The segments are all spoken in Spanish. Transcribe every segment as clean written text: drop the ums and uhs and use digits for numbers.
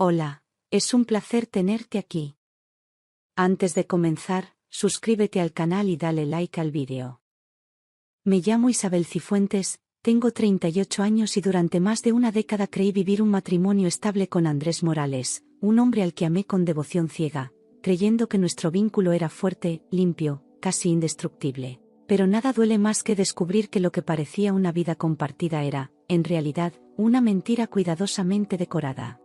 Hola, es un placer tenerte aquí. Antes de comenzar, suscríbete al canal y dale like al vídeo. Me llamo Isabel Cifuentes, tengo 38 años y durante más de una década creí vivir un matrimonio estable con Andrés Morales, un hombre al que amé con devoción ciega, creyendo que nuestro vínculo era fuerte, limpio, casi indestructible. Pero nada duele más que descubrir que lo que parecía una vida compartida era, en realidad, una mentira cuidadosamente decorada.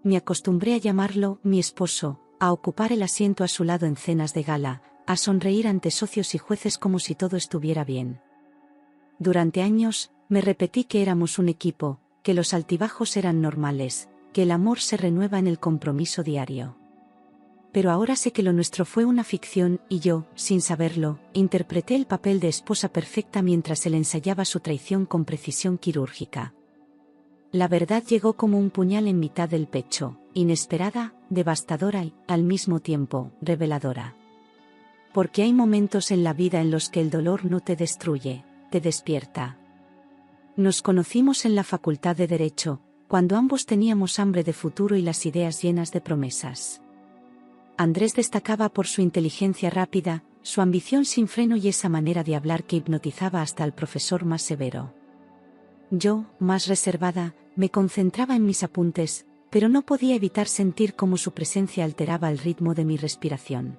Me acostumbré a llamarlo mi esposo, a ocupar el asiento a su lado en cenas de gala, a sonreír ante socios y jueces como si todo estuviera bien. Durante años, me repetí que éramos un equipo, que los altibajos eran normales, que el amor se renueva en el compromiso diario. Pero ahora sé que lo nuestro fue una ficción y yo, sin saberlo, interpreté el papel de esposa perfecta mientras él ensayaba su traición con precisión quirúrgica. La verdad llegó como un puñal en mitad del pecho, inesperada, devastadora y, al mismo tiempo, reveladora. Porque hay momentos en la vida en los que el dolor no te destruye, te despierta. Nos conocimos en la Facultad de Derecho, cuando ambos teníamos hambre de futuro y las ideas llenas de promesas. Andrés destacaba por su inteligencia rápida, su ambición sin freno y esa manera de hablar que hipnotizaba hasta al profesor más severo. Yo, más reservada, me concentraba en mis apuntes, pero no podía evitar sentir cómo su presencia alteraba el ritmo de mi respiración.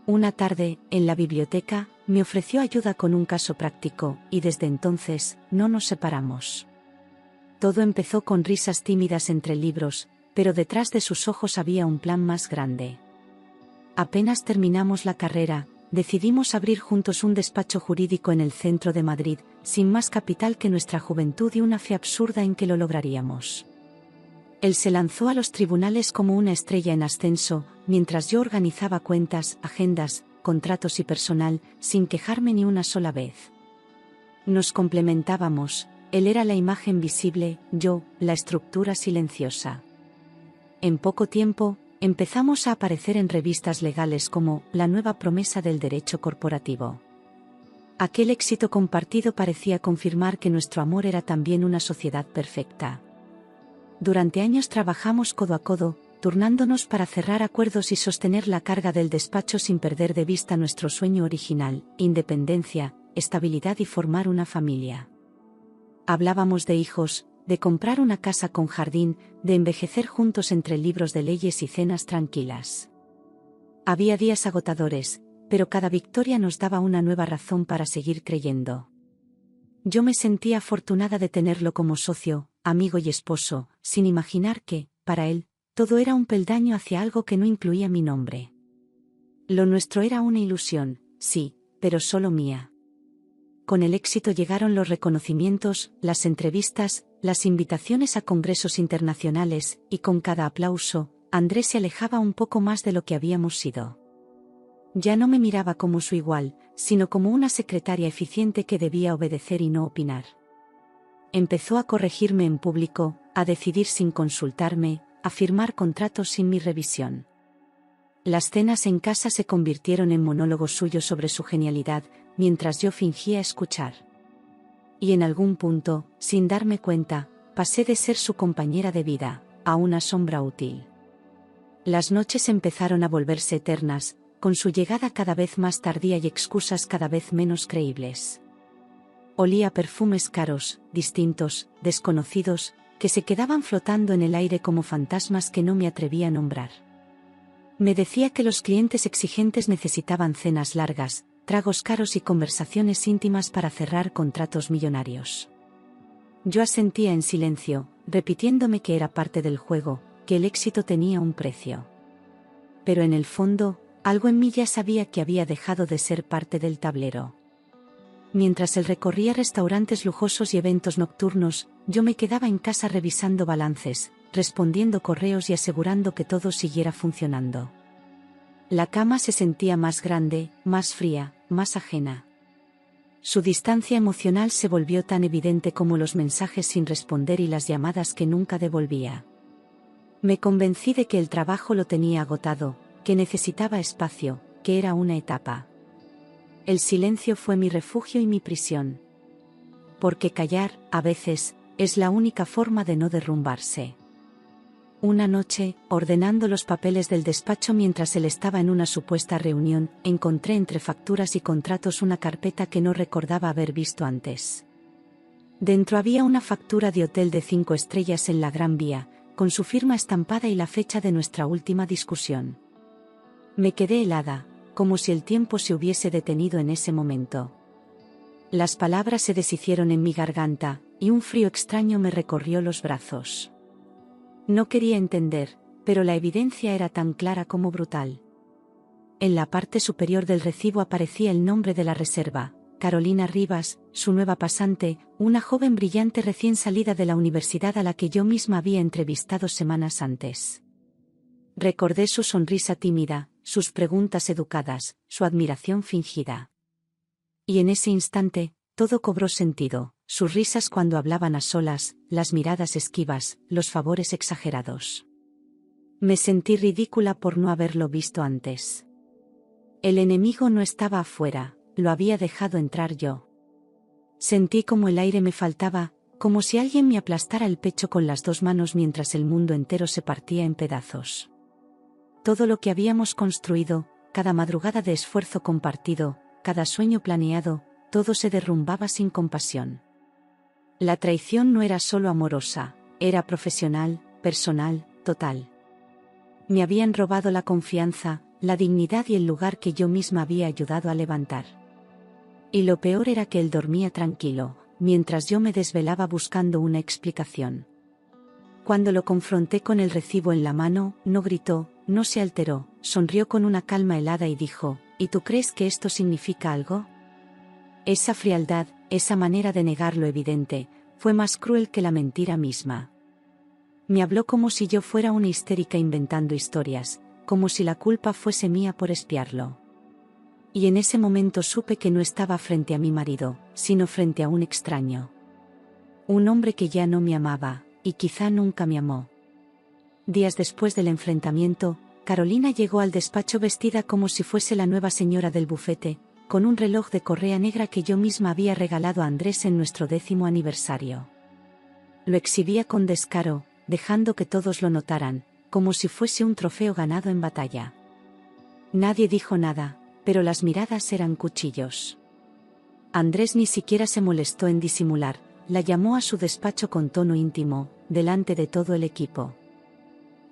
Una tarde, en la biblioteca, me ofreció ayuda con un caso práctico, y desde entonces, no nos separamos. Todo empezó con risas tímidas entre libros, pero detrás de sus ojos había un plan más grande. Apenas terminamos la carrera, decidimos abrir juntos un despacho jurídico en el centro de Madrid, sin más capital que nuestra juventud y una fe absurda en que lo lograríamos. Él se lanzó a los tribunales como una estrella en ascenso, mientras yo organizaba cuentas, agendas, contratos y personal, sin quejarme ni una sola vez. Nos complementábamos, él era la imagen visible, yo, la estructura silenciosa. En poco tiempo, empezamos a aparecer en revistas legales como La Nueva Promesa del Derecho Corporativo. Aquel éxito compartido parecía confirmar que nuestro amor era también una sociedad perfecta. Durante años trabajamos codo a codo, turnándonos para cerrar acuerdos y sostener la carga del despacho sin perder de vista nuestro sueño original, independencia, estabilidad y formar una familia. Hablábamos de hijos, de comprar una casa con jardín, de envejecer juntos entre libros de leyes y cenas tranquilas. Había días agotadores, pero cada victoria nos daba una nueva razón para seguir creyendo. Yo me sentía afortunada de tenerlo como socio, amigo y esposo, sin imaginar que, para él, todo era un peldaño hacia algo que no incluía mi nombre. Lo nuestro era una ilusión, sí, pero solo mía. Con el éxito llegaron los reconocimientos, las entrevistas, las invitaciones a congresos internacionales, y con cada aplauso, Andrés se alejaba un poco más de lo que habíamos sido. Ya no me miraba como su igual, sino como una secretaria eficiente que debía obedecer y no opinar. Empezó a corregirme en público, a decidir sin consultarme, a firmar contratos sin mi revisión. Las cenas en casa se convirtieron en monólogos suyos sobre su genialidad, mientras yo fingía escuchar. Y en algún punto, sin darme cuenta, pasé de ser su compañera de vida, a una sombra útil. Las noches empezaron a volverse eternas, con su llegada cada vez más tardía y excusas cada vez menos creíbles. Olía a perfumes caros, distintos, desconocidos, que se quedaban flotando en el aire como fantasmas que no me atrevía a nombrar. Me decía que los clientes exigentes necesitaban cenas largas, tragos caros y conversaciones íntimas para cerrar contratos millonarios. Yo asentía en silencio, repitiéndome que era parte del juego, que el éxito tenía un precio. Pero en el fondo, algo en mí ya sabía que había dejado de ser parte del tablero. Mientras él recorría restaurantes lujosos y eventos nocturnos, yo me quedaba en casa revisando balances, respondiendo correos y asegurando que todo siguiera funcionando. La cama se sentía más grande, más fría, más ajena. Su distancia emocional se volvió tan evidente como los mensajes sin responder y las llamadas que nunca devolvía. Me convencí de que el trabajo lo tenía agotado, que necesitaba espacio, que era una etapa. El silencio fue mi refugio y mi prisión. Porque callar, a veces, es la única forma de no derrumbarse. Una noche, ordenando los papeles del despacho mientras él estaba en una supuesta reunión, encontré entre facturas y contratos una carpeta que no recordaba haber visto antes. Dentro había una factura de hotel de 5 estrellas en la Gran Vía, con su firma estampada y la fecha de nuestra última discusión. Me quedé helada, como si el tiempo se hubiese detenido en ese momento. Las palabras se deshicieron en mi garganta, y un frío extraño me recorrió los brazos. No quería entender, pero la evidencia era tan clara como brutal. En la parte superior del recibo aparecía el nombre de la reserva, Carolina Rivas, su nueva pasante, una joven brillante recién salida de la universidad a la que yo misma había entrevistado semanas antes. Recordé su sonrisa tímida, sus preguntas educadas, su admiración fingida. Y en ese instante, todo cobró sentido, sus risas cuando hablaban a solas, las miradas esquivas, los favores exagerados. Me sentí ridícula por no haberlo visto antes. El enemigo no estaba afuera, lo había dejado entrar yo. Sentí como el aire me faltaba, como si alguien me aplastara el pecho con las 2 manos mientras el mundo entero se partía en pedazos. Todo lo que habíamos construido, cada madrugada de esfuerzo compartido, cada sueño planeado, todo se derrumbaba sin compasión. La traición no era solo amorosa, era profesional, personal, total. Me habían robado la confianza, la dignidad y el lugar que yo misma había ayudado a levantar. Y lo peor era que él dormía tranquilo, mientras yo me desvelaba buscando una explicación. Cuando lo confronté con el recibo en la mano, no gritó, no se alteró, sonrió con una calma helada y dijo, ¿y tú crees que esto significa algo? Esa frialdad, esa manera de negar lo evidente, fue más cruel que la mentira misma. Me habló como si yo fuera una histérica inventando historias, como si la culpa fuese mía por espiarlo. Y en ese momento supe que no estaba frente a mi marido, sino frente a un extraño. Un hombre que ya no me amaba, y quizá nunca me amó. Días después del enfrentamiento, Carolina llegó al despacho vestida como si fuese la nueva señora del bufete, con un reloj de correa negra que yo misma había regalado a Andrés en nuestro 10º aniversario. Lo exhibía con descaro, dejando que todos lo notaran, como si fuese un trofeo ganado en batalla. Nadie dijo nada, pero las miradas eran cuchillos. Andrés ni siquiera se molestó en disimular, la llamó a su despacho con tono íntimo, delante de todo el equipo.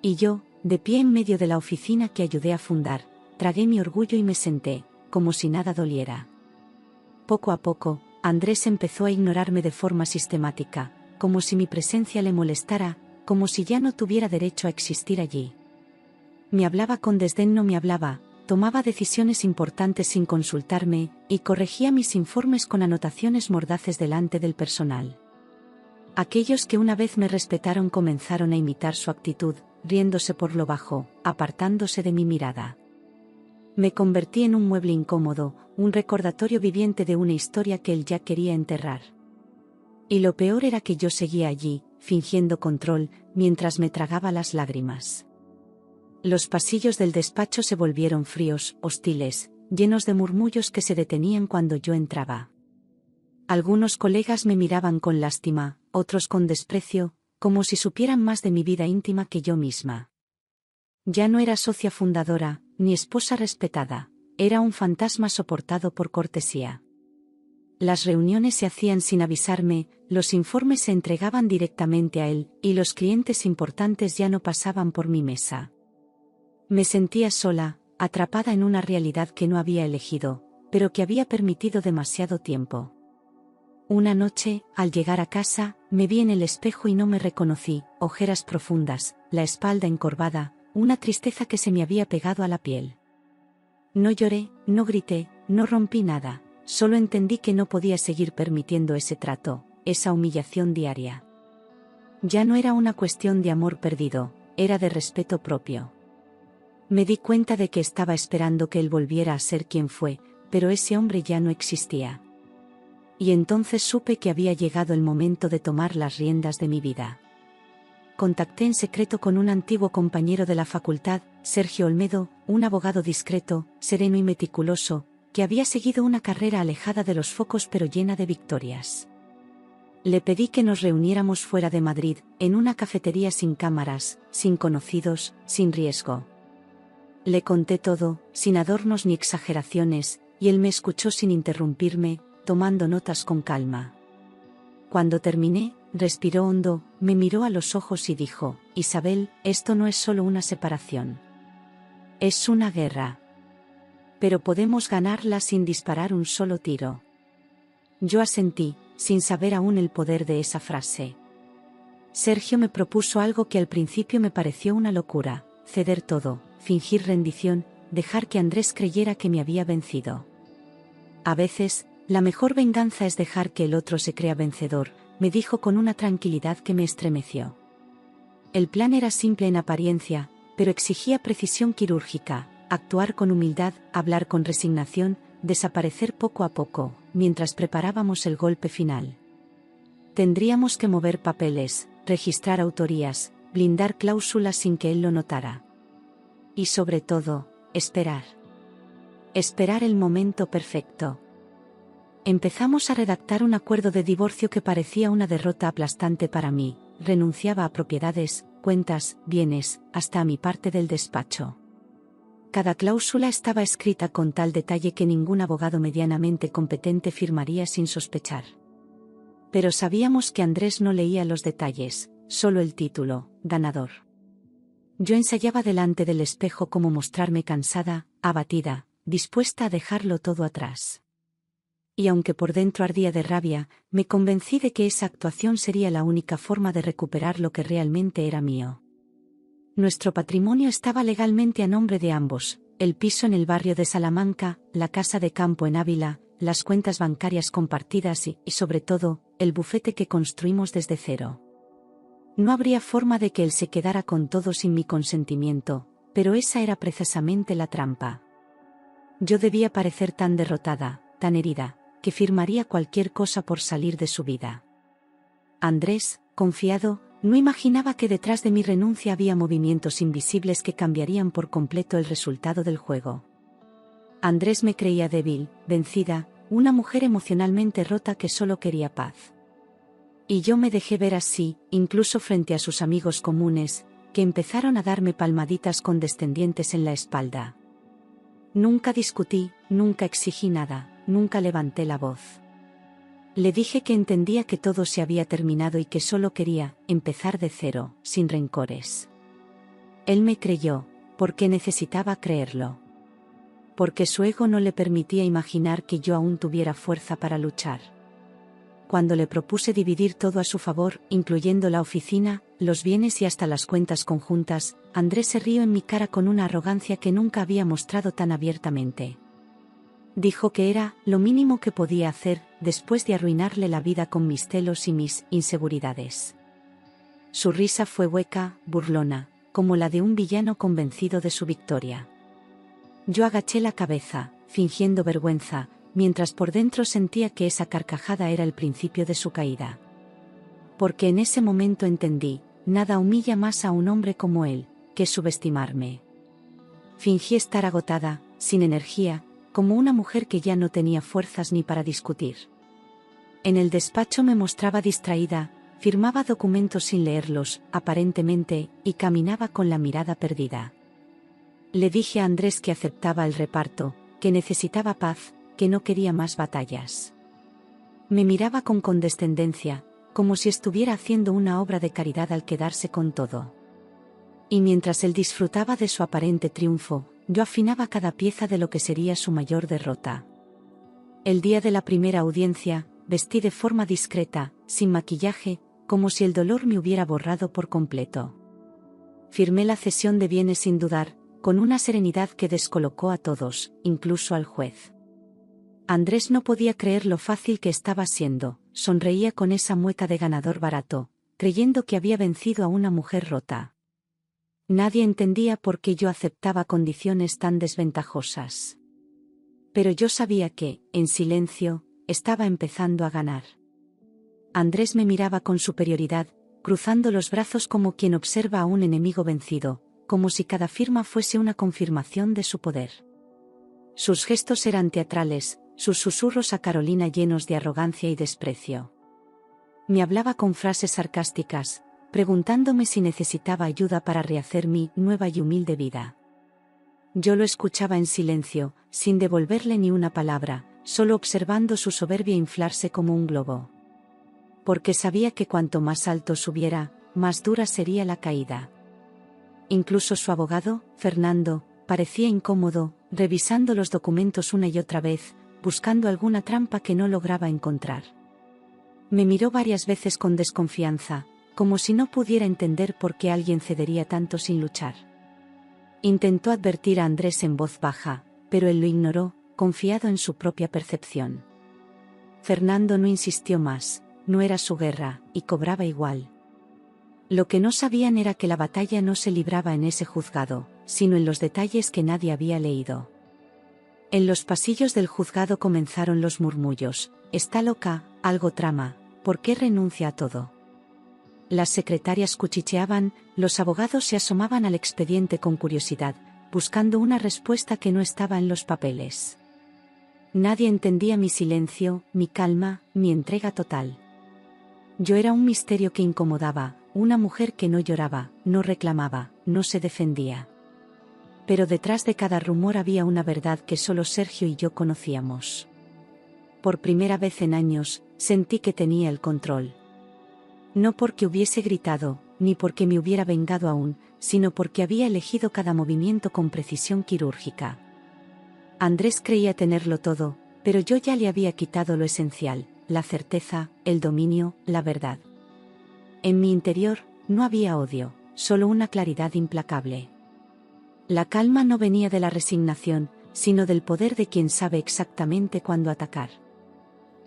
Y yo, de pie en medio de la oficina que ayudé a fundar, tragué mi orgullo y me senté, como si nada doliera. Poco a poco, Andrés empezó a ignorarme de forma sistemática, como si mi presencia le molestara, como si ya no tuviera derecho a existir allí. Me hablaba con desdén, no me hablaba, tomaba decisiones importantes sin consultarme, y corregía mis informes con anotaciones mordaces delante del personal. Aquellos que una vez me respetaron comenzaron a imitar su actitud, riéndose por lo bajo, apartándose de mi mirada. Me convertí en un mueble incómodo, un recordatorio viviente de una historia que él ya quería enterrar. Y lo peor era que yo seguía allí, fingiendo control, mientras me tragaba las lágrimas. Los pasillos del despacho se volvieron fríos, hostiles, llenos de murmullos que se detenían cuando yo entraba. Algunos colegas me miraban con lástima, otros con desprecio, como si supieran más de mi vida íntima que yo misma. Ya no era socia fundadora, ni esposa respetada, era un fantasma soportado por cortesía. Las reuniones se hacían sin avisarme, los informes se entregaban directamente a él, y los clientes importantes ya no pasaban por mi mesa. Me sentía sola, atrapada en una realidad que no había elegido, pero que había permitido demasiado tiempo. Una noche, al llegar a casa, me vi en el espejo y no me reconocí, ojeras profundas, la espalda encorvada, una tristeza que se me había pegado a la piel. No lloré, no grité, no rompí nada, solo entendí que no podía seguir permitiendo ese trato, esa humillación diaria. Ya no era una cuestión de amor perdido, era de respeto propio. Me di cuenta de que estaba esperando que él volviera a ser quien fue, pero ese hombre ya no existía. Y entonces supe que había llegado el momento de tomar las riendas de mi vida. Contacté en secreto con un antiguo compañero de la facultad, Sergio Olmedo, un abogado discreto, sereno y meticuloso, que había seguido una carrera alejada de los focos pero llena de victorias. Le pedí que nos reuniéramos fuera de Madrid, en una cafetería sin cámaras, sin conocidos, sin riesgo. Le conté todo, sin adornos ni exageraciones, y él me escuchó sin interrumpirme, tomando notas con calma. Cuando terminé, respiró hondo, me miró a los ojos y dijo: Isabel, esto no es solo una separación. Es una guerra. Pero podemos ganarla sin disparar un solo tiro. Yo asentí, sin saber aún el poder de esa frase. Sergio me propuso algo que al principio me pareció una locura: ceder todo, fingir rendición, dejar que Andrés creyera que me había vencido. A veces, la mejor venganza es dejar que el otro se crea vencedor, me dijo con una tranquilidad que me estremeció. El plan era simple en apariencia, pero exigía precisión quirúrgica: actuar con humildad, hablar con resignación, desaparecer poco a poco, mientras preparábamos el golpe final. Tendríamos que mover papeles, registrar autorías, blindar cláusulas sin que él lo notara. Y sobre todo, esperar. Esperar el momento perfecto. Empezamos a redactar un acuerdo de divorcio que parecía una derrota aplastante para mí. Renunciaba a propiedades, cuentas, bienes, hasta a mi parte del despacho. Cada cláusula estaba escrita con tal detalle que ningún abogado medianamente competente firmaría sin sospechar. Pero sabíamos que Andrés no leía los detalles, solo el título: ganador. Yo ensayaba delante del espejo cómo mostrarme cansada, abatida, dispuesta a dejarlo todo atrás. Y aunque por dentro ardía de rabia, me convencí de que esa actuación sería la única forma de recuperar lo que realmente era mío. Nuestro patrimonio estaba legalmente a nombre de ambos: el piso en el barrio de Salamanca, la casa de campo en Ávila, las cuentas bancarias compartidas y, sobre todo, el bufete que construimos desde cero. No habría forma de que él se quedara con todo sin mi consentimiento, pero esa era precisamente la trampa. Yo debía parecer tan derrotada, tan herida, que firmaría cualquier cosa por salir de su vida. Andrés, confiado, no imaginaba que detrás de mi renuncia había movimientos invisibles que cambiarían por completo el resultado del juego. Andrés me creía débil, vencida, una mujer emocionalmente rota que solo quería paz. Y yo me dejé ver así, incluso frente a sus amigos comunes, que empezaron a darme palmaditas condescendientes en la espalda. Nunca discutí, nunca exigí nada, nunca levanté la voz. Le dije que entendía que todo se había terminado y que solo quería empezar de cero, sin rencores. Él me creyó, porque necesitaba creerlo. Porque su ego no le permitía imaginar que yo aún tuviera fuerza para luchar. Cuando le propuse dividir todo a su favor, incluyendo la oficina, los bienes y hasta las cuentas conjuntas, Andrés se rió en mi cara con una arrogancia que nunca había mostrado tan abiertamente. Dijo que era lo mínimo que podía hacer, después de arruinarle la vida con mis celos y mis inseguridades. Su risa fue hueca, burlona, como la de un villano convencido de su victoria. Yo agaché la cabeza, fingiendo vergüenza, mientras por dentro sentía que esa carcajada era el principio de su caída. Porque en ese momento entendí: nada humilla más a un hombre como él, que subestimarme. Fingí estar agotada, sin energía, como una mujer que ya no tenía fuerzas ni para discutir. En el despacho me mostraba distraída, firmaba documentos sin leerlos, aparentemente, y caminaba con la mirada perdida. Le dije a Andrés que aceptaba el reparto, que necesitaba paz, que no quería más batallas. Me miraba con condescendencia, como si estuviera haciendo una obra de caridad al quedarse con todo. Y mientras él disfrutaba de su aparente triunfo, yo afinaba cada pieza de lo que sería su mayor derrota. El día de la primera audiencia, vestí de forma discreta, sin maquillaje, como si el dolor me hubiera borrado por completo. Firmé la cesión de bienes sin dudar, con una serenidad que descolocó a todos, incluso al juez. Andrés no podía creer lo fácil que estaba siendo, sonreía con esa mueca de ganador barato, creyendo que había vencido a una mujer rota. Nadie entendía por qué yo aceptaba condiciones tan desventajosas. Pero yo sabía que, en silencio, estaba empezando a ganar. Andrés me miraba con superioridad, cruzando los brazos como quien observa a un enemigo vencido, como si cada firma fuese una confirmación de su poder. Sus gestos eran teatrales, sus susurros a Carolina llenos de arrogancia y desprecio. Me hablaba con frases sarcásticas, preguntándome si necesitaba ayuda para rehacer mi nueva y humilde vida. Yo lo escuchaba en silencio, sin devolverle ni una palabra, solo observando su soberbia inflarse como un globo. Porque sabía que cuanto más alto subiera, más dura sería la caída. Incluso su abogado, Fernando, parecía incómodo, revisando los documentos una y otra vez, buscando alguna trampa que no lograba encontrar. Me miró varias veces con desconfianza, como si no pudiera entender por qué alguien cedería tanto sin luchar. Intentó advertir a Andrés en voz baja, pero él lo ignoró, confiado en su propia percepción. Fernando no insistió más, no era su guerra, y cobraba igual. Lo que no sabían era que la batalla no se libraba en ese juzgado, sino en los detalles que nadie había leído. En los pasillos del juzgado comenzaron los murmullos: «Está loca, algo trama, ¿por qué renuncia a todo?». Las secretarias cuchicheaban, los abogados se asomaban al expediente con curiosidad, buscando una respuesta que no estaba en los papeles. Nadie entendía mi silencio, mi calma, mi entrega total. Yo era un misterio que incomodaba, una mujer que no lloraba, no reclamaba, no se defendía. Pero detrás de cada rumor había una verdad que solo Sergio y yo conocíamos. Por primera vez en años, sentí que tenía el control. No porque hubiese gritado, ni porque me hubiera vengado aún, sino porque había elegido cada movimiento con precisión quirúrgica. Andrés creía tenerlo todo, pero yo ya le había quitado lo esencial: la certeza, el dominio, la verdad. En mi interior, no había odio, solo una claridad implacable. La calma no venía de la resignación, sino del poder de quien sabe exactamente cuándo atacar.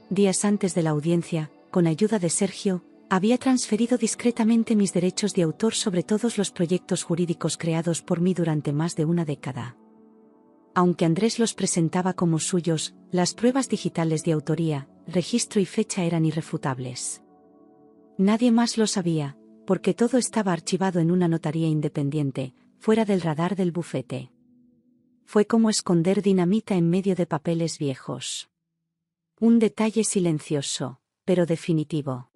Días antes de la audiencia, con ayuda de Sergio, había transferido discretamente mis derechos de autor sobre todos los proyectos jurídicos creados por mí durante más de una década. Aunque Andrés los presentaba como suyos, las pruebas digitales de autoría, registro y fecha eran irrefutables. Nadie más lo sabía, porque todo estaba archivado en una notaría independiente, fuera del radar del bufete. Fue como esconder dinamita en medio de papeles viejos. Un detalle silencioso, pero definitivo.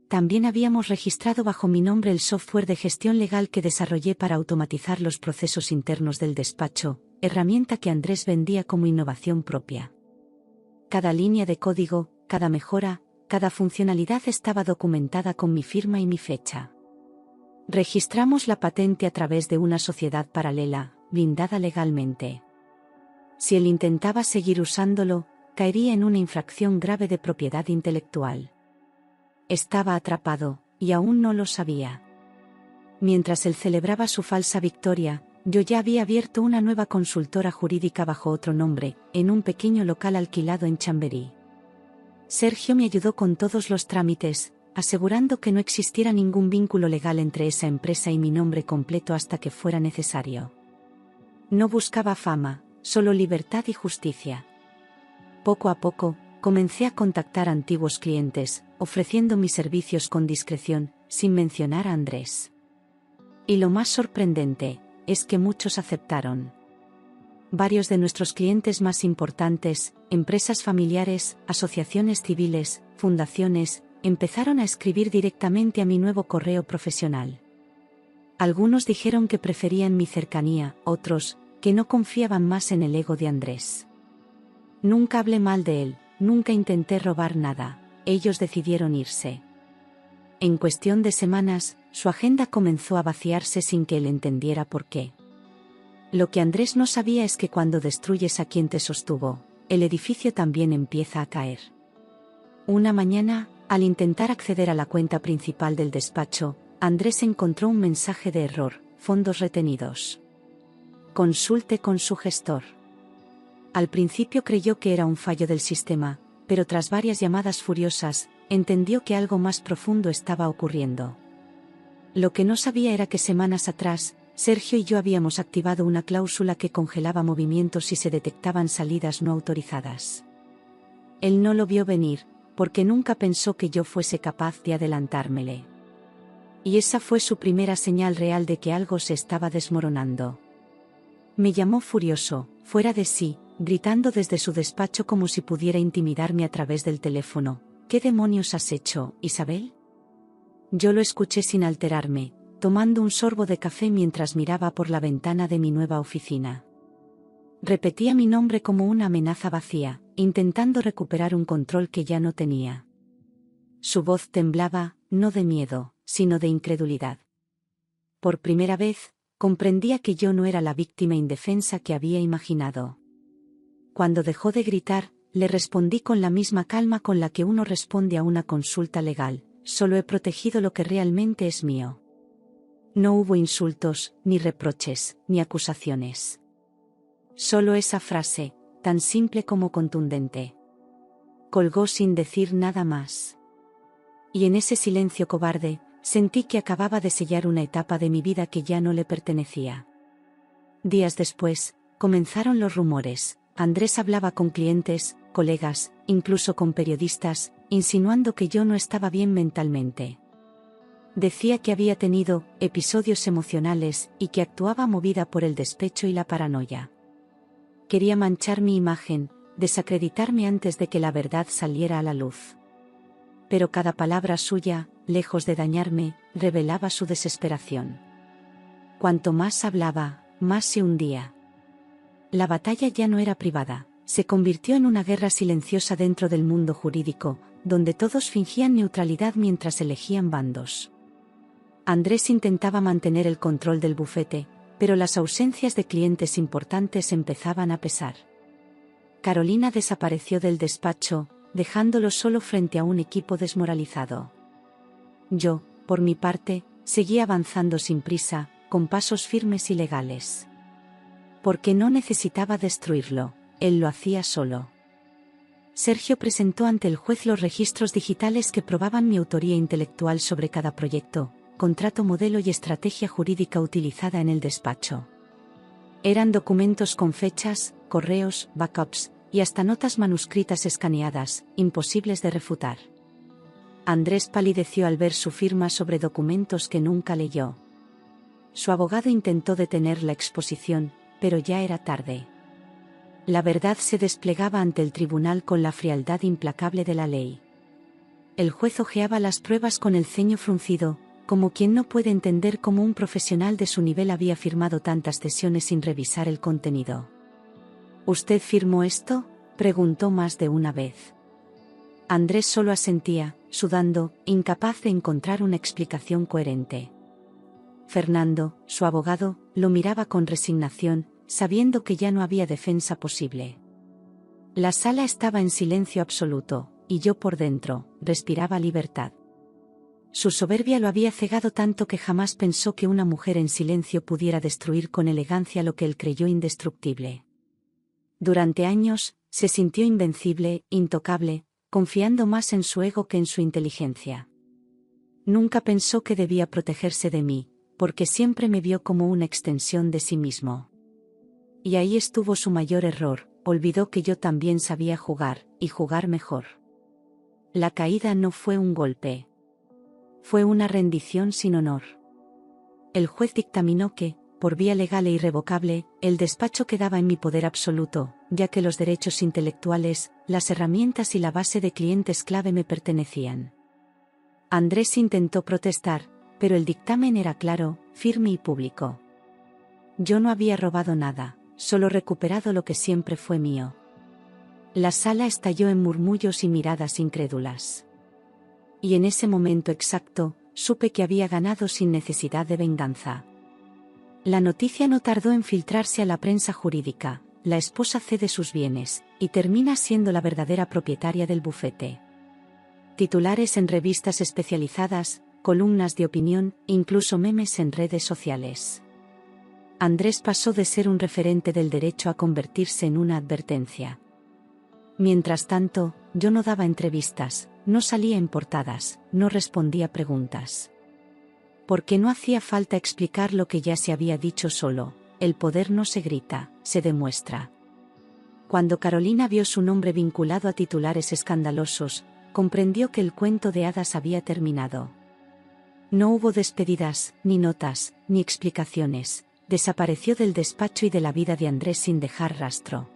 También habíamos registrado bajo mi nombre el software de gestión legal que desarrollé para automatizar los procesos internos del despacho, herramienta que Andrés vendía como innovación propia. Cada línea de código, cada mejora, cada funcionalidad estaba documentada con mi firma y mi fecha. Registramos la patente a través de una sociedad paralela, blindada legalmente. Si él intentaba seguir usándolo, caería en una infracción grave de propiedad intelectual. Estaba atrapado, y aún no lo sabía. Mientras él celebraba su falsa victoria, yo ya había abierto una nueva consultora jurídica bajo otro nombre, en un pequeño local alquilado en Chamberí. Sergio me ayudó con todos los trámites, asegurando que no existiera ningún vínculo legal entre esa empresa y mi nombre completo hasta que fuera necesario. No buscaba fama, solo libertad y justicia. Poco a poco, comencé a contactar a antiguos clientes, ofreciendo mis servicios con discreción, sin mencionar a Andrés. Y lo más sorprendente, es que muchos aceptaron. Varios de nuestros clientes más importantes, empresas familiares, asociaciones civiles, fundaciones, empezaron a escribir directamente a mi nuevo correo profesional. Algunos dijeron que preferían mi cercanía, otros, que no confiaban más en el ego de Andrés. Nunca hablé mal de él, nunca intenté robar nada, ellos decidieron irse. En cuestión de semanas, su agenda comenzó a vaciarse sin que él entendiera por qué. Lo que Andrés no sabía es que cuando destruyes a quien te sostuvo, el edificio también empieza a caer. Una mañana, al intentar acceder a la cuenta principal del despacho, Andrés encontró un mensaje de error: fondos retenidos. Consulte con su gestor. Al principio creyó que era un fallo del sistema, pero tras varias llamadas furiosas, entendió que algo más profundo estaba ocurriendo. Lo que no sabía era que semanas atrás, Sergio y yo habíamos activado una cláusula que congelaba movimientos si se detectaban salidas no autorizadas. Él no lo vio venir, porque nunca pensó que yo fuese capaz de adelantármele. Y esa fue su primera señal real de que algo se estaba desmoronando. Me llamó furioso, fuera de sí, gritando desde su despacho como si pudiera intimidarme a través del teléfono: ¿Qué demonios has hecho, Isabel? Yo lo escuché sin alterarme, tomando un sorbo de café mientras miraba por la ventana de mi nueva oficina. Repetía mi nombre como una amenaza vacía, intentando recuperar un control que ya no tenía. Su voz temblaba, no de miedo, sino de incredulidad. Por primera vez, comprendía que yo no era la víctima indefensa que había imaginado. Cuando dejó de gritar, le respondí con la misma calma con la que uno responde a una consulta legal: solo he protegido lo que realmente es mío. No hubo insultos, ni reproches, ni acusaciones. Solo esa frase, tan simple como contundente. Colgó sin decir nada más. Y en ese silencio cobarde, sentí que acababa de sellar una etapa de mi vida que ya no le pertenecía. Días después, comenzaron los rumores. Andrés hablaba con clientes, colegas, incluso con periodistas, insinuando que yo no estaba bien mentalmente. Decía que había tenido episodios emocionales y que actuaba movida por el despecho y la paranoia. Quería manchar mi imagen, desacreditarme antes de que la verdad saliera a la luz. Pero cada palabra suya, lejos de dañarme, revelaba su desesperación. Cuanto más hablaba, más se hundía. La batalla ya no era privada, se convirtió en una guerra silenciosa dentro del mundo jurídico, donde todos fingían neutralidad mientras elegían bandos. Andrés intentaba mantener el control del bufete, pero las ausencias de clientes importantes empezaban a pesar. Carolina desapareció del despacho, dejándolo solo frente a un equipo desmoralizado. Yo, por mi parte, seguía avanzando sin prisa, con pasos firmes y legales. Porque no necesitaba destruirlo, él lo hacía solo. Sergio presentó ante el juez los registros digitales que probaban mi autoría intelectual sobre cada proyecto, contrato modelo y estrategia jurídica utilizada en el despacho. Eran documentos con fechas, correos, backups, y hasta notas manuscritas escaneadas, imposibles de refutar. Andrés palideció al ver su firma sobre documentos que nunca leyó. Su abogado intentó detener la exposición, pero ya era tarde. La verdad se desplegaba ante el tribunal con la frialdad implacable de la ley. El juez hojeaba las pruebas con el ceño fruncido, como quien no puede entender cómo un profesional de su nivel había firmado tantas cesiones sin revisar el contenido. ¿Usted firmó esto?, preguntó más de una vez. Andrés solo asentía, sudando, incapaz de encontrar una explicación coherente. Fernando, su abogado, lo miraba con resignación, sabiendo que ya no había defensa posible. La sala estaba en silencio absoluto, y yo por dentro, respiraba libertad. Su soberbia lo había cegado tanto que jamás pensó que una mujer en silencio pudiera destruir con elegancia lo que él creyó indestructible. Durante años, se sintió invencible, intocable, confiando más en su ego que en su inteligencia. Nunca pensó que debía protegerse de mí, porque siempre me vio como una extensión de sí mismo. Y ahí estuvo su mayor error, olvidó que yo también sabía jugar, y jugar mejor. La caída no fue un golpe. Fue una rendición sin honor. El juez dictaminó que, por vía legal e irrevocable, el despacho quedaba en mi poder absoluto, ya que los derechos intelectuales, las herramientas y la base de clientes clave me pertenecían. Andrés intentó protestar, pero el dictamen era claro, firme y público. Yo no había robado nada, solo recuperado lo que siempre fue mío. La sala estalló en murmullos y miradas incrédulas. Y en ese momento exacto, supe que había ganado sin necesidad de venganza. La noticia no tardó en filtrarse a la prensa jurídica: la esposa cede sus bienes, y termina siendo la verdadera propietaria del bufete. Titulares en revistas especializadas, columnas de opinión, incluso memes en redes sociales. Andrés pasó de ser un referente del derecho a convertirse en una advertencia. Mientras tanto, yo no daba entrevistas, no salía en portadas, no respondía preguntas. Porque no hacía falta explicar lo que ya se había dicho solo: el poder no se grita, se demuestra. Cuando Carolina vio su nombre vinculado a titulares escandalosos, comprendió que el cuento de hadas había terminado. No hubo despedidas, ni notas, ni explicaciones. Desapareció del despacho y de la vida de Andrés sin dejar rastro.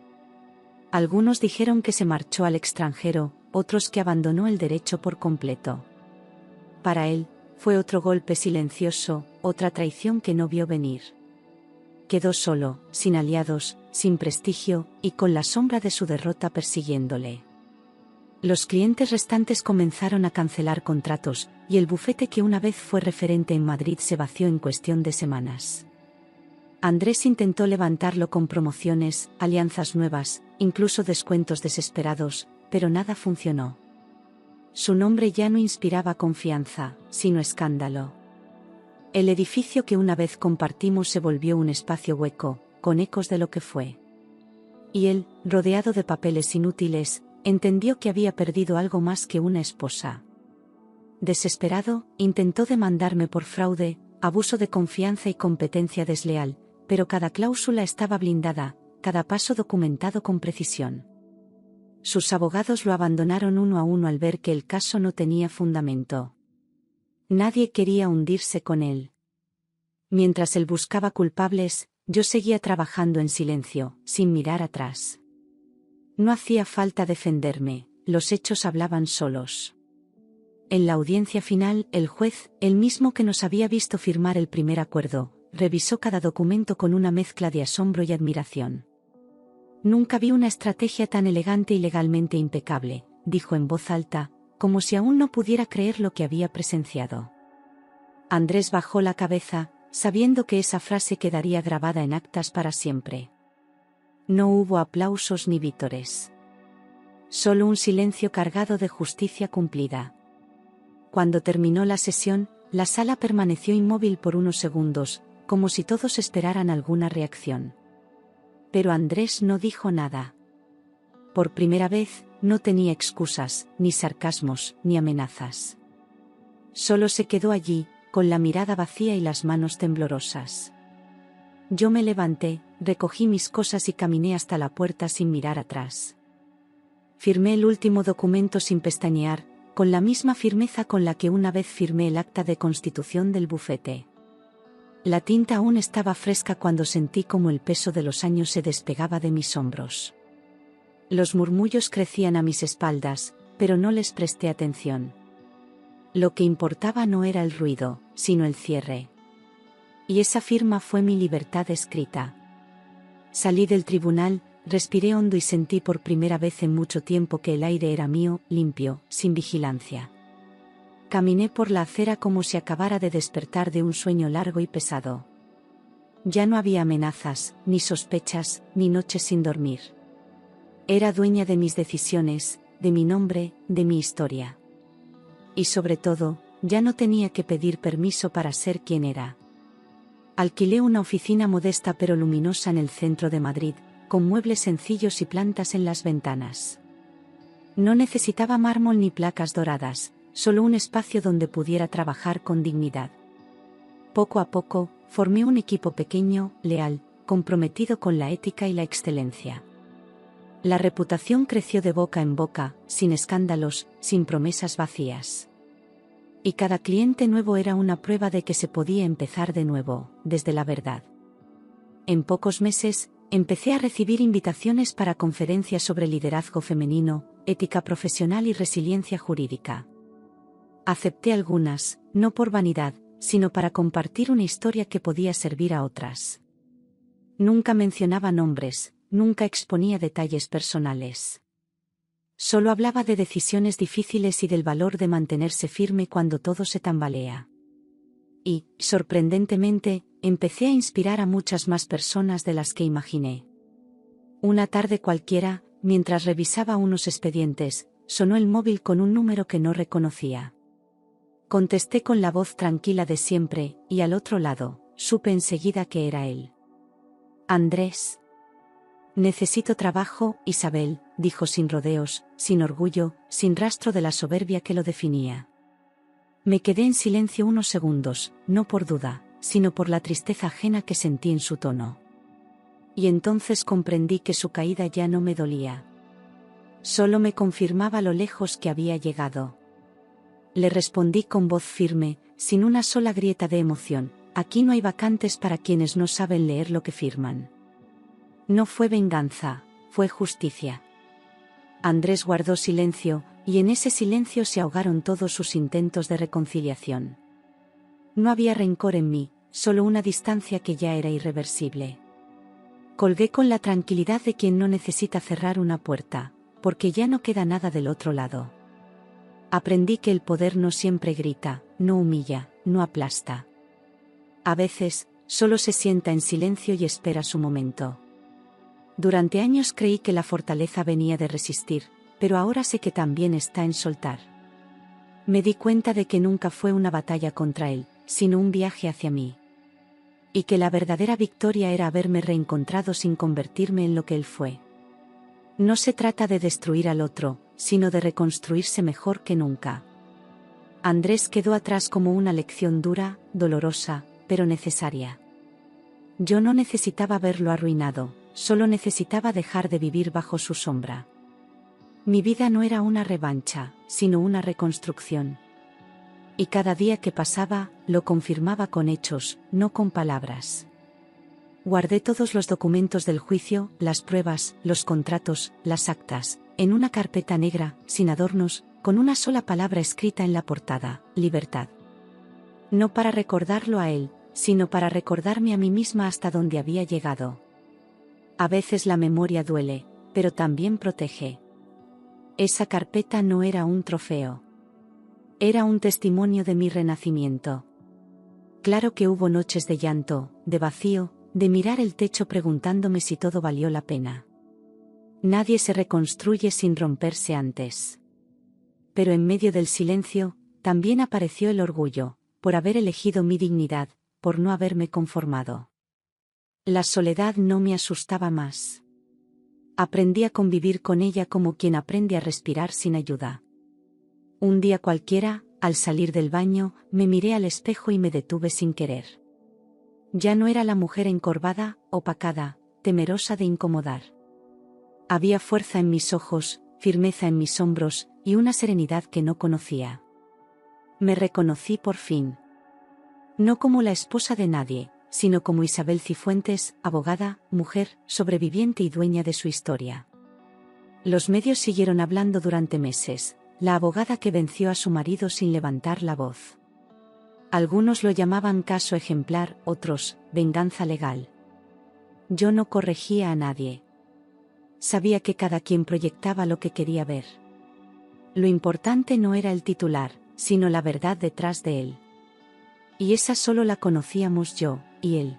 Algunos dijeron que se marchó al extranjero, otros que abandonó el derecho por completo. Para él, fue otro golpe silencioso, otra traición que no vio venir. Quedó solo, sin aliados, sin prestigio, y con la sombra de su derrota persiguiéndole. Los clientes restantes comenzaron a cancelar contratos, y el bufete que una vez fue referente en Madrid se vació en cuestión de semanas. Andrés intentó levantarlo con promociones, alianzas nuevas, incluso descuentos desesperados, pero nada funcionó. Su nombre ya no inspiraba confianza, sino escándalo. El edificio que una vez compartimos se volvió un espacio hueco, con ecos de lo que fue. Y él, rodeado de papeles inútiles, entendió que había perdido algo más que una esposa. Desesperado, intentó demandarme por fraude, abuso de confianza y competencia desleal, pero cada cláusula estaba blindada, cada paso documentado con precisión. Sus abogados lo abandonaron uno a uno al ver que el caso no tenía fundamento. Nadie quería hundirse con él. Mientras él buscaba culpables, yo seguía trabajando en silencio, sin mirar atrás. No hacía falta defenderme, los hechos hablaban solos. En la audiencia final, el juez, el mismo que nos había visto firmar el primer acuerdo, revisó cada documento con una mezcla de asombro y admiración. Nunca vi una estrategia tan elegante y legalmente impecable, dijo en voz alta, como si aún no pudiera creer lo que había presenciado. Andrés bajó la cabeza, sabiendo que esa frase quedaría grabada en actas para siempre. No hubo aplausos ni vítores. Solo un silencio cargado de justicia cumplida. Cuando terminó la sesión, la sala permaneció inmóvil por unos segundos, como si todos esperaran alguna reacción. Pero Andrés no dijo nada. Por primera vez, no tenía excusas, ni sarcasmos, ni amenazas. Solo se quedó allí, con la mirada vacía y las manos temblorosas. Yo me levanté, recogí mis cosas y caminé hasta la puerta sin mirar atrás. Firmé el último documento sin pestañear, con la misma firmeza con la que una vez firmé el acta de constitución del bufete. La tinta aún estaba fresca cuando sentí como el peso de los años se despegaba de mis hombros. Los murmullos crecían a mis espaldas, pero no les presté atención. Lo que importaba no era el ruido, sino el cierre. Y esa firma fue mi libertad escrita. Salí del tribunal, respiré hondo y sentí por primera vez en mucho tiempo que el aire era mío, limpio, sin vigilancia. Caminé por la acera como si acabara de despertar de un sueño largo y pesado. Ya no había amenazas, ni sospechas, ni noches sin dormir. Era dueña de mis decisiones, de mi nombre, de mi historia. Y sobre todo, ya no tenía que pedir permiso para ser quien era. Alquilé una oficina modesta pero luminosa en el centro de Madrid, con muebles sencillos y plantas en las ventanas. No necesitaba mármol ni placas doradas, solo un espacio donde pudiera trabajar con dignidad. Poco a poco, formé un equipo pequeño, leal, comprometido con la ética y la excelencia. La reputación creció de boca en boca, sin escándalos, sin promesas vacías. Y cada cliente nuevo era una prueba de que se podía empezar de nuevo, desde la verdad. En pocos meses, empecé a recibir invitaciones para conferencias sobre liderazgo femenino, ética profesional y resiliencia jurídica. Acepté algunas, no por vanidad, sino para compartir una historia que podía servir a otras. Nunca mencionaba nombres, nunca exponía detalles personales. Solo hablaba de decisiones difíciles y del valor de mantenerse firme cuando todo se tambalea. Y, sorprendentemente, empecé a inspirar a muchas más personas de las que imaginé. Una tarde cualquiera, mientras revisaba unos expedientes, sonó el móvil con un número que no reconocía. Contesté con la voz tranquila de siempre, y al otro lado, supe enseguida que era él. Andrés. Necesito trabajo, Isabel, dijo sin rodeos, sin orgullo, sin rastro de la soberbia que lo definía. Me quedé en silencio unos segundos, no por duda, sino por la tristeza ajena que sentí en su tono. Y entonces comprendí que su caída ya no me dolía. Solo me confirmaba lo lejos que había llegado. Le respondí con voz firme, sin una sola grieta de emoción: aquí no hay vacantes para quienes no saben leer lo que firman. No fue venganza, fue justicia. Andrés guardó silencio, y en ese silencio se ahogaron todos sus intentos de reconciliación. No había rencor en mí, solo una distancia que ya era irreversible. Colgué con la tranquilidad de quien no necesita cerrar una puerta, porque ya no queda nada del otro lado. Aprendí que el poder no siempre grita, no humilla, no aplasta. A veces, solo se sienta en silencio y espera su momento. Durante años creí que la fortaleza venía de resistir, pero ahora sé que también está en soltar. Me di cuenta de que nunca fue una batalla contra él, sino un viaje hacia mí. Y que la verdadera victoria era haberme reencontrado sin convertirme en lo que él fue. No se trata de destruir al otro, sino de reconstruirse mejor que nunca. Andrés quedó atrás como una lección dura, dolorosa, pero necesaria. Yo no necesitaba verlo arruinado, solo necesitaba dejar de vivir bajo su sombra. Mi vida no era una revancha, sino una reconstrucción. Y cada día que pasaba, lo confirmaba con hechos, no con palabras. Guardé todos los documentos del juicio, las pruebas, los contratos, las actas, en una carpeta negra, sin adornos, con una sola palabra escrita en la portada: libertad. No para recordarlo a él, sino para recordarme a mí misma hasta dónde había llegado. A veces la memoria duele, pero también protege. Esa carpeta no era un trofeo. Era un testimonio de mi renacimiento. Claro que hubo noches de llanto, de vacío, de mirar el techo preguntándome si todo valió la pena. Nadie se reconstruye sin romperse antes. Pero en medio del silencio, también apareció el orgullo, por haber elegido mi dignidad, por no haberme conformado. La soledad no me asustaba más. Aprendí a convivir con ella como quien aprende a respirar sin ayuda. Un día cualquiera, al salir del baño, me miré al espejo y me detuve sin querer. Ya no era la mujer encorvada, opacada, temerosa de incomodar. Había fuerza en mis ojos, firmeza en mis hombros, y una serenidad que no conocía. Me reconocí por fin. No como la esposa de nadie, sino como Isabel Cifuentes, abogada, mujer, sobreviviente y dueña de su historia. Los medios siguieron hablando durante meses, la abogada que venció a su marido sin levantar la voz. Algunos lo llamaban caso ejemplar, otros, venganza legal. Yo no corregía a nadie. Sabía que cada quien proyectaba lo que quería ver. Lo importante no era el titular, sino la verdad detrás de él. Y esa solo la conocíamos yo, y él.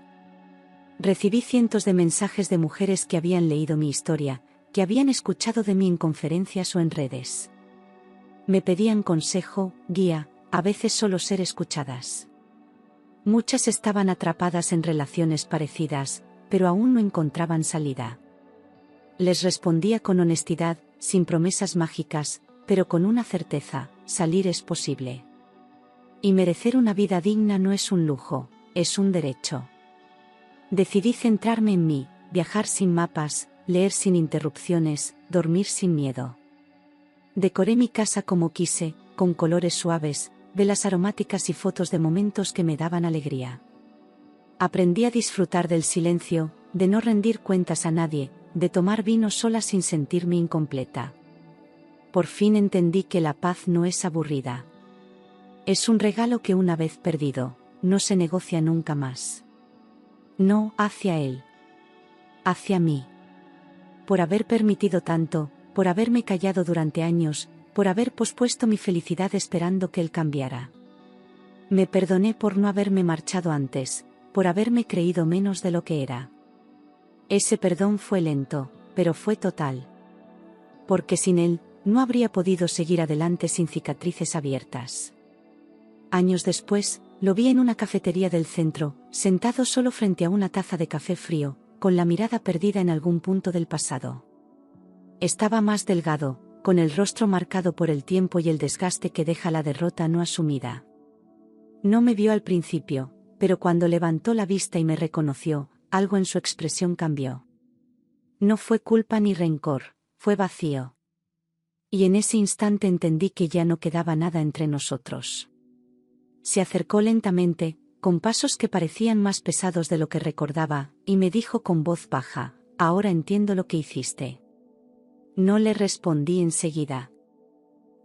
Recibí cientos de mensajes de mujeres que habían leído mi historia, que habían escuchado de mí en conferencias o en redes. Me pedían consejo, guía, a veces solo ser escuchadas. Muchas estaban atrapadas en relaciones parecidas, pero aún no encontraban salida. Les respondía con honestidad, sin promesas mágicas, pero con una certeza: salir es posible. Y merecer una vida digna no es un lujo, es un derecho. Decidí centrarme en mí, viajar sin mapas, leer sin interrupciones, dormir sin miedo. Decoré mi casa como quise, con colores suaves, velas aromáticas y fotos de momentos que me daban alegría. Aprendí a disfrutar del silencio, de no rendir cuentas a nadie, de tomar vino sola sin sentirme incompleta. Por fin entendí que la paz no es aburrida. Es un regalo que una vez perdido, no se negocia nunca más. No hacia él. Hacia mí. Por haber permitido tanto, por haberme callado durante años, por haber pospuesto mi felicidad esperando que él cambiara. Me perdoné por no haberme marchado antes, por haberme creído menos de lo que era. Ese perdón fue lento, pero fue total. Porque sin él, no habría podido seguir adelante sin cicatrices abiertas. Años después, lo vi en una cafetería del centro, sentado solo frente a una taza de café frío, con la mirada perdida en algún punto del pasado. Estaba más delgado, con el rostro marcado por el tiempo y el desgaste que deja la derrota no asumida. No me vio al principio, pero cuando levantó la vista y me reconoció, algo en su expresión cambió. No fue culpa ni rencor, fue vacío. Y en ese instante entendí que ya no quedaba nada entre nosotros. Se acercó lentamente, con pasos que parecían más pesados de lo que recordaba, y me dijo con voz baja: ahora entiendo lo que hiciste. No le respondí enseguida.